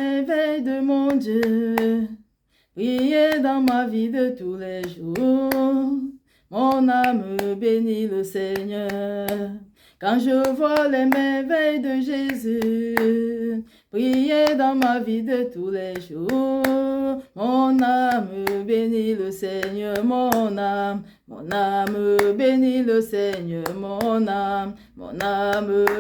merveilles de mon Dieu. Priez dans ma vie de tous les jours. Mon âme bénit le Seigneur. Quand je vois les merveilles de Jésus, priez dans ma vie de tous les jours. Mon âme bénit le Seigneur, mon âme bénit le Seigneur, mon âme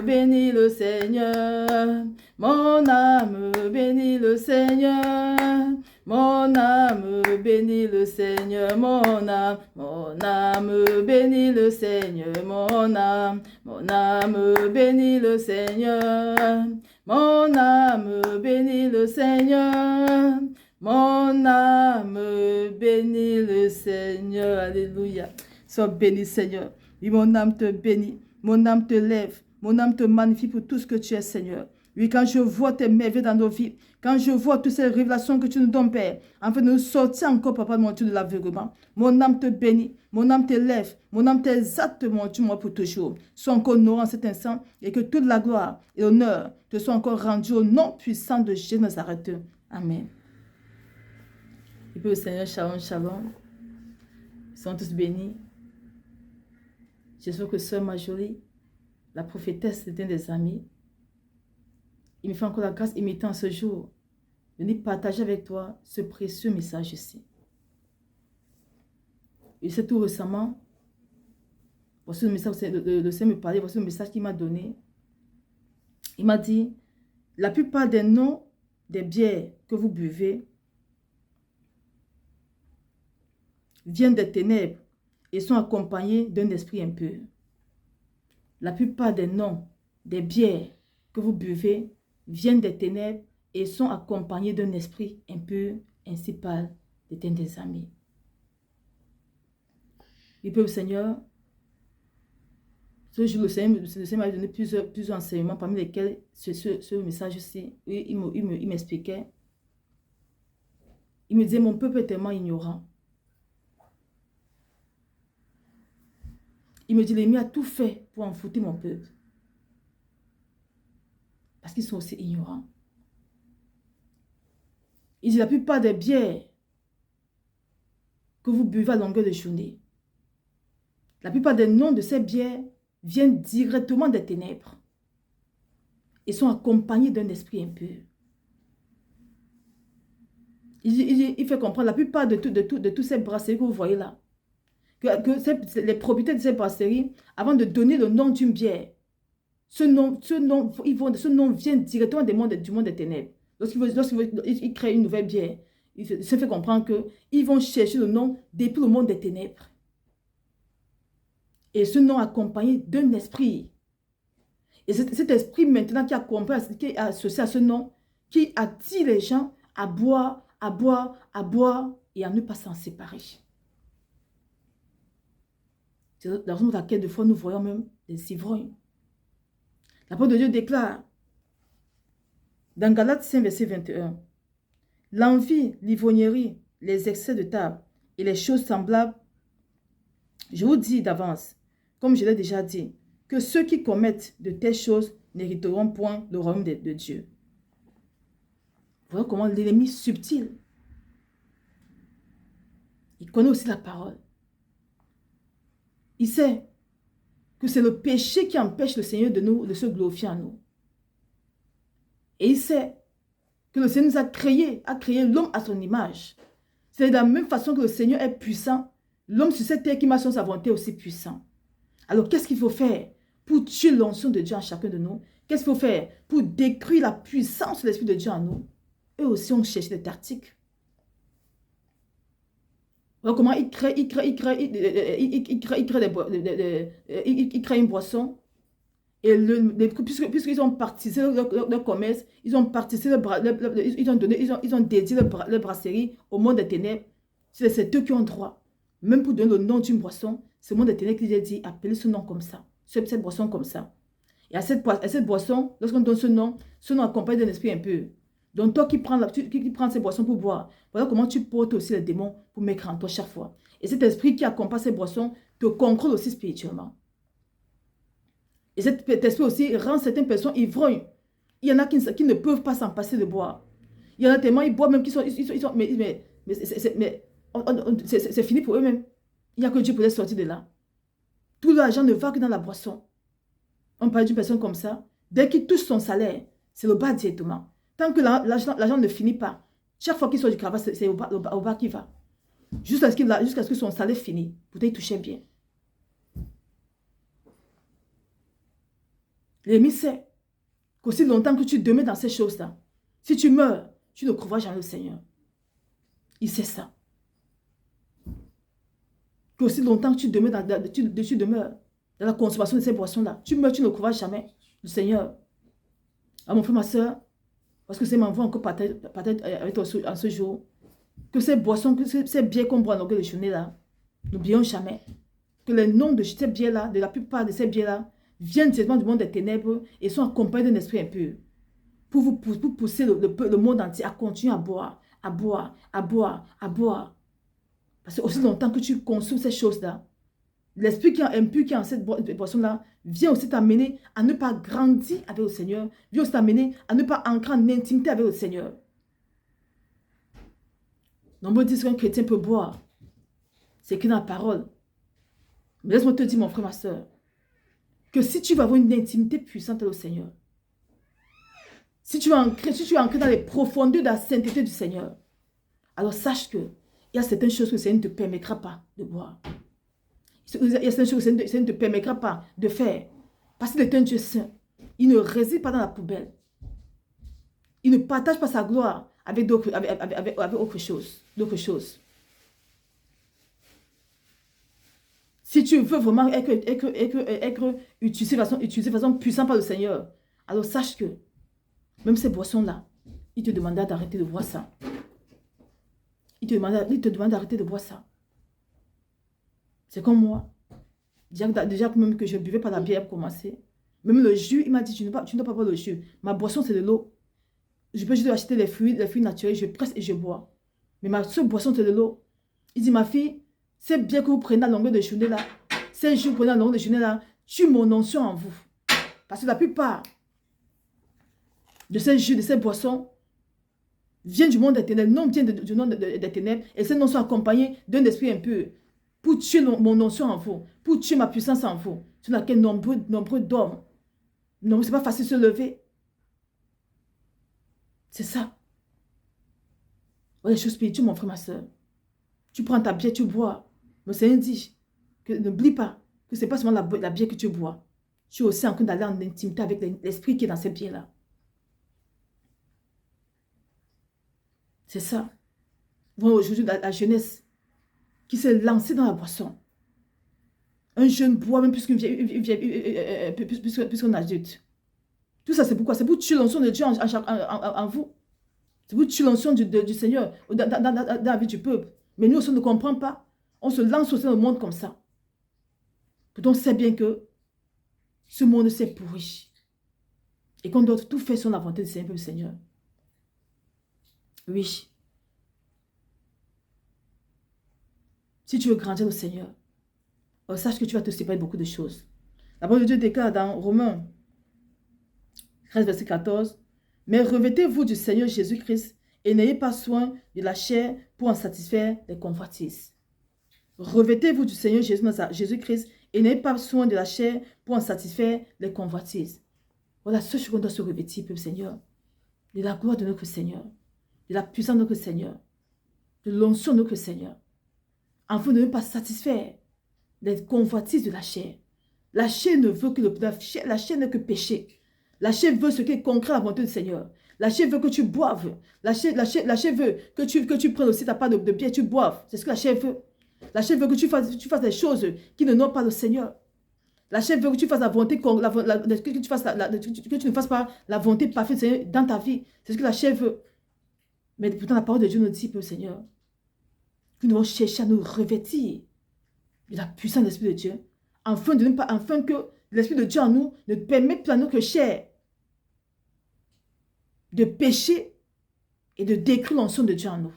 bénit le Seigneur, mon âme bénit le Seigneur. Mon âme bénit le Seigneur, mon âme bénit le Seigneur, mon âme bénit le Seigneur, mon âme bénit le Seigneur, mon âme bénit le Seigneur, alléluia. Sois béni Seigneur, oui mon âme te bénit, mon âme te lève, mon âme te magnifie pour tout ce que tu es Seigneur. Oui, quand je vois tes merveilles dans nos vies, quand je vois toutes ces révélations que tu nous donnes, Père, afin de nous sortir encore, Papa, mon Dieu, de l'aveuglement, mon âme te bénit, mon âme te lève, mon âme t'exalte, mon Dieu, moi, pour toujours. Sois encore honoré en cet instant et que toute la gloire et l'honneur te soient encore rendus au nom puissant de Jésus Nazareth. Amen. Et puis le Seigneur, shalom, shalom. Ils sont tous bénis. J'espère que Sœur Marjorie, la prophétesse, est un des amis. Il me fait encore la grâce imitant ce jour de venir partager avec toi ce précieux message ici. Et c'est tout récemment, voici le message, le Seigneur me parlait, voici le message qu'il m'a donné. Il m'a dit, la plupart des noms des bières que vous buvez viennent des ténèbres et sont accompagnés d'un esprit impur. La plupart des noms des bières que vous buvez viennent des ténèbres et sont accompagnés d'un esprit impur, ainsi parle l'Éternel des amis. Et puis le Seigneur, ce jour, le Seigneur m'a donné plusieurs enseignements, parmi lesquels ce message-ci, il m'expliquait. Il me disait, mon peuple est tellement ignorant. Il me dit, l'ennemi a tout fait pour enfouir mon peuple. Parce qu'ils sont aussi ignorants. Il dit, la plupart des bières que vous buvez à longueur de journée, la plupart des noms de ces bières viennent directement des ténèbres et sont accompagnés d'un esprit impur. Il fait comprendre la plupart de toutes ces brasseries que vous voyez là, les propriétaires de ces brasseries, avant de donner le nom d'une bière, ce nom vient directement du monde des ténèbres. Lorsqu'ils créent une nouvelle bière, il se fait comprendre qu'ils vont chercher le nom depuis le monde des ténèbres. Et ce nom accompagné d'un esprit. Et cet esprit maintenant qui est associé à ce nom, qui attire les gens à boire et à ne pas s'en séparer. C'est la raison pour laquelle des fois nous voyons même des ivrognes. La parole de Dieu déclare dans Galates 5, verset 21, l'envie, l'ivrognerie, les excès de table et les choses semblables, je vous dis d'avance, comme je l'ai déjà dit, que ceux qui commettent de telles choses n'hériteront point le royaume de Dieu. Voilà comment l'ennemi subtil, il connaît aussi la parole. Il sait que c'est le péché qui empêche le Seigneur de se glorifier en nous. Et il sait que le Seigneur nous a créé l'homme à son image. C'est de la même façon que le Seigneur est puissant, l'homme sur cette terre qui m'a son sa volonté est aussi puissant. Alors qu'est-ce qu'il faut faire pour tuer l'onction de Dieu en chacun de nous? Qu'est-ce qu'il faut faire pour détruire la puissance de l'Esprit de Dieu en nous? Eux aussi ont cherché des tactiques. Alors comment il crée une boisson. Et puisqu'ils ont participé leur commerce, ils ont participé, ils ont dédié leur brasserie au monde des ténèbres. C'est eux qui ont droit. Même pour donner le nom d'une boisson, c'est le monde des ténèbres qui a dit, appelez ce nom comme ça, cette boisson comme ça. Et à cette boisson, lorsqu'on donne ce nom accompagne d'un esprit impur. Donc toi qui prends ces boissons pour boire, voilà comment tu portes aussi les démons pour mettre en toi chaque fois. Et cet esprit qui accompagne ces boissons te contrôle aussi spirituellement. Et cet esprit aussi rend certaines personnes ivrognes. Il y en a qui ne peuvent pas s'en passer de boire. Il y en a tellement, ils boivent même qu'ils sont, c'est fini pour eux-mêmes. Il n'y a que Dieu pour les sortir de là. Tout l'argent ne va que dans la boisson. On parle d'une personne comme ça. Dès qu'il touche son salaire, c'est le bas directement. Tant que l'argent ne finit pas, chaque fois qu'il sort du travail, c'est au bas qu'il va. Jusqu'à ce que son salaire finisse. Pourtant, il touchait bien. L'ennemi sait qu'aussi longtemps que tu demeures dans ces choses-là, si tu meurs, tu ne croiras jamais au Seigneur. Il sait ça. Qu'aussi longtemps que tu demeures dans la consommation de ces boissons-là, tu meurs, tu ne croiras jamais au Seigneur. À mon frère, ma soeur, parce que c'est ma voix encore peut-être avec toi en ce jour, que ces boissons, que ces bières qu'on boit à longueur de journée là, n'oublions jamais que les noms de ces bières-là, de la plupart de ces bières-là, viennent directement du monde des ténèbres et sont accompagnés d'un esprit impur. Pour vous pousser le monde entier à continuer à boire, à boire, à boire, à boire. Parce que aussi longtemps que tu consommes ces choses-là, l'esprit qui est impur, qui est en cette boisson-là, vient aussi t'amener à ne pas grandir avec le Seigneur, vient aussi t'amener à ne pas entrer en intimité avec le Seigneur. Nombreux disent qu'un chrétien peut boire. C'est écrit dans la parole. Mais laisse-moi te dire, mon frère, ma soeur, que si tu vas avoir une intimité puissante avec le Seigneur, si tu es ancré dans les profondeurs de la sainteté du Seigneur, alors sache qu'il y a certaines choses que le Seigneur ne te permettra pas de boire. Il y a certaines choses que le Seigneur ne te permettra pas de faire. Parce qu'il est un Dieu saint. Il ne réside pas dans la poubelle. Il ne partage pas sa gloire avec autre chose. Si tu veux vraiment être utilisé de façon puissante par le Seigneur, alors sache que même ces boissons-là, il te demandera d'arrêter de boire ça. Il te demande d'arrêter de boire ça. C'est comme moi. Déjà même que je ne buvais pas la bière pour commencer. Même le jus, il m'a dit, tu ne dois pas boire le jus. Ma boisson, c'est de l'eau. Je peux juste acheter les fruits naturels, je presse et je bois. Mais ma seule boisson, c'est de l'eau. Il dit, ma fille, c'est bien que vous preniez à longueur de journée là. Ces jus que vous prenez à longueur de journée là, tue mon onction en vous. Parce que la plupart de ces jus, de ces boissons, viennent du monde des ténèbres. Non, viennent du monde des ténèbres. Et ces noms sont accompagnés d'un esprit impur. Pour tuer mon onction en vous. Pour tuer ma puissance en vous. Sur laquelle nombreux dorment. Non, c'est pas facile de se lever. C'est ça. Voilà les choses spirituelles, mon frère, ma soeur. Tu prends ta bière, tu bois. Le Seigneur dit que n'oublie pas que ce n'est pas seulement la bière que tu bois. Tu es aussi en train d'aller en intimité avec l'esprit qui est dans cette bière-là. C'est ça. Voilà aujourd'hui la jeunesse qui s'est lancée dans la boisson. Un jeune boit même plus qu'un adulte. Tout ça, c'est pourquoi? C'est pour tuer l'onction de Dieu en vous. C'est pour tuer l'onction du Seigneur dans la vie du peuple. Mais nous, on ne comprend pas. On se lance aussi dans le monde comme ça. Pourtant, on sait bien que ce monde s'est pourri. Et qu'on doit tout faire sur la volonté du Seigneur. Oui. Si tu veux grandir au Seigneur, sache que tu vas te séparer de beaucoup de choses. La parole de Dieu déclare dans Romains 13, verset 14. Mais revêtez-vous du Seigneur Jésus-Christ et n'ayez pas soin de la chair pour en satisfaire les convoitises. Revêtez-vous du Seigneur Jésus-Christ et n'ayez pas soin de la chair pour en satisfaire les convoitises. Voilà ce qu'on doit se revêtir, peuple Seigneur. De la gloire de notre Seigneur. De la puissance de notre Seigneur. De l'onction de notre Seigneur. Afin de ne pas satisfaire les convoitises de la chair. La chair ne veut que la chair n'est que péché. La chair veut ce qui est concret à la volonté du Seigneur. La chair veut que tu boives. La chair veut que tu prennes aussi ta part de bière et tu boives. C'est ce que la chair veut. La chair veut que tu fasses des choses qui ne n'honorent pas le Seigneur. La chair veut que tu fasses la volonté, que tu ne fasses pas la volonté parfaite du Seigneur dans ta vie. C'est ce que la chair veut. Mais pourtant la parole de Dieu nous dit, le Seigneur, que nous devons chercher à nous revêtir de la puissance de l'Esprit de Dieu, afin que l'Esprit de Dieu en nous ne permette plus à notre chair de pécher et de décrire l'onction de Dieu en nous.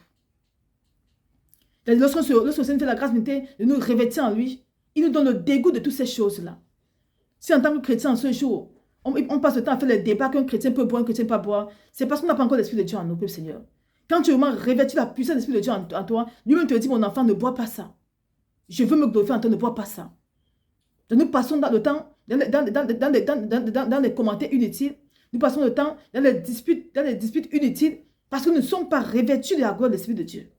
Lorsque le Seigneur fait la grâce de nous revêtir en lui, il nous donne le dégoût de toutes ces choses-là. Si en tant que chrétien en ce jour, on passe le temps à faire les débats qu'un chrétien peut boire, un chrétien ne peut pas boire. C'est parce qu'on n'a pas encore l'Esprit de Dieu en nous, Seigneur. Quand tu vraiment revêtu la puissance de l'Esprit de Dieu en toi, lui-même te dit, mon enfant, ne bois pas ça. Je veux me glorifier en toi, ne bois pas ça. Donc nous passons dans le temps, dans les commentaires inutiles, nous passons le temps dans les disputes inutiles, parce que nous ne sommes pas revêtus de la gloire de l'Esprit de Dieu.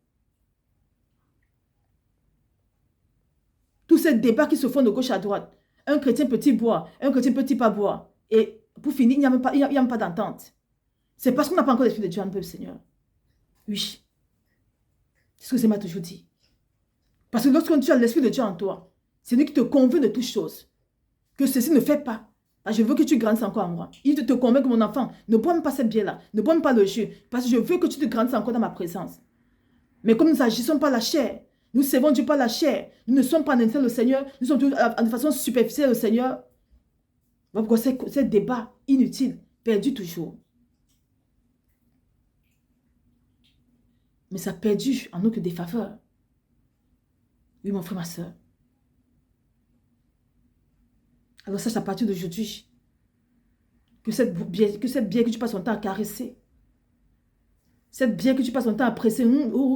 Tous ces débats qui se font de gauche à droite, un chrétien peut-il boire, un chrétien peut-il pas boire, et pour finir, il n'y a même pas d'entente. C'est parce qu'on n'a pas encore l'Esprit de Dieu en nous, Seigneur. Oui. C'est ce que c'est m'a toujours dit. Parce que lorsque tu as l'Esprit de Dieu en toi, c'est lui qui te convainc de toutes choses. Que ceci ne fait pas. Je veux que tu grandisses encore en moi. Il te convainc que mon enfant, ne bois même pas cette bière-là. Ne bois même pas le jus. Parce que je veux que tu te grandisses encore dans ma présence. Mais comme nous n'agissons pas la chair, nous servons Dieu par la chair, nous ne sommes pas en interne le Seigneur, nous sommes de façon superficielle le Seigneur. Pourquoi c'est débat inutile, perdu toujours. Mais ça a perdu en nous que des faveurs. Oui, mon frère, ma soeur. Alors sache à partir d'aujourd'hui que cette bière que tu passes ton temps à caresser, cette bière que tu passes ton temps à presser,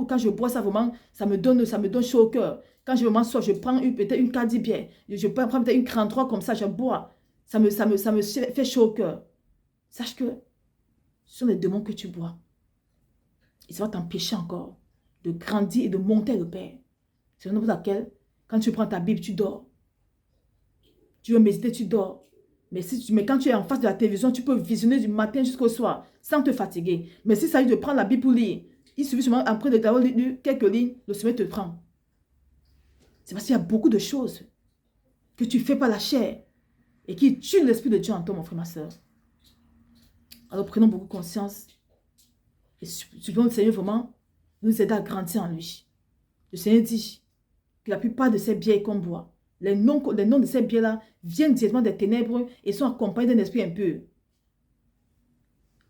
quand je bois ça vraiment, ça me donne chaud au cœur. Quand je m'en sors, je prends peut-être une cardi bière, je prends peut-être une 43 comme ça, je bois. Ça me fait chaud au cœur. Sache que ce sont les démons que tu bois. Et ça va t'empêcher encore de grandir et de monter le Père. C'est la raison pour laquelle, quand tu prends ta Bible, tu dors. Tu veux méditer, tu dors. Mais quand tu es en face de la télévision, tu peux visionner du matin jusqu'au soir sans te fatiguer. Mais si ça y est de prendre la Bible pour lire, il suffit seulement après d'avoir lu quelques lignes, le sommeil te prend. C'est parce qu'il y a beaucoup de choses que tu fais par la chair et qui tuent l'Esprit de Dieu en toi, mon frère, ma soeur. Alors prenons beaucoup conscience et supplions le Seigneur vraiment nous aider à grandir en lui. Le Seigneur dit que la plupart de ces bières qu'on boit, les noms de ces bières-là viennent directement des ténèbres et sont accompagnés d'un esprit impur.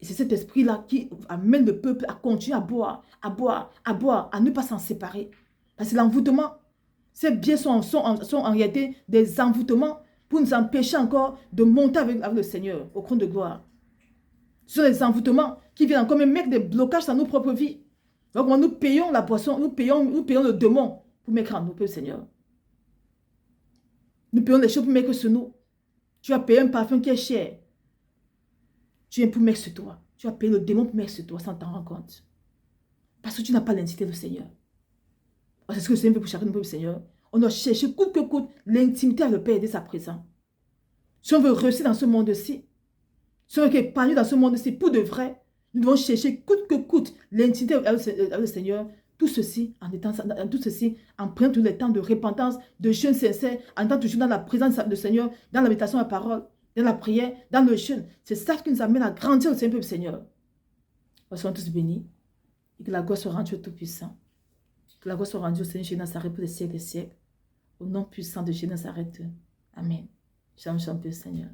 Et c'est cet esprit-là qui amène le peuple à continuer à boire, à ne pas s'en séparer. Parce que l'envoûtement, ces bières sont en réalité des envoûtements pour nous empêcher encore de monter avec le Seigneur au trône de gloire. Ce sont des envoûtements qui viennent encore même mettre des blocages dans nos propres vies. Donc nous payons la boisson, nous payons le démon pour mettre en nous, le Seigneur. Nous payons les choses pour mettre sur nous. Tu as payé un parfum qui est cher. Tu viens pour mettre sur toi. Tu as payé le démon pour mettre sur toi sans t'en rendre compte. Parce que tu n'as pas l'intimité du Seigneur. C'est ce que le Seigneur veut pour chacun de nous, Seigneur. On doit chercher coûte que coûte l'intimité avec le Père et sa présence. Si on veut réussir dans ce monde-ci, si on veut épanouir dans ce monde-ci pour de vrai, nous devons chercher coûte que coûte l'intimité avec le Seigneur. Tout ceci en prenant tout le temps de repentance, de jeûne sincère, en étant toujours dans la présence du Seigneur, dans la méditation à la parole, dans la prière, dans le jeûne. C'est ça qui nous amène à grandir au Seigneur, Seigneur. Soyons tous bénis et que la gloire soit rendue au Tout-Puissant. Que la gloire soit rendue au Seigneur Jésus Nazareth pour les siècles des siècles. Au nom puissant de Jésus Nazareth. Amen. Shalom, Seigneur.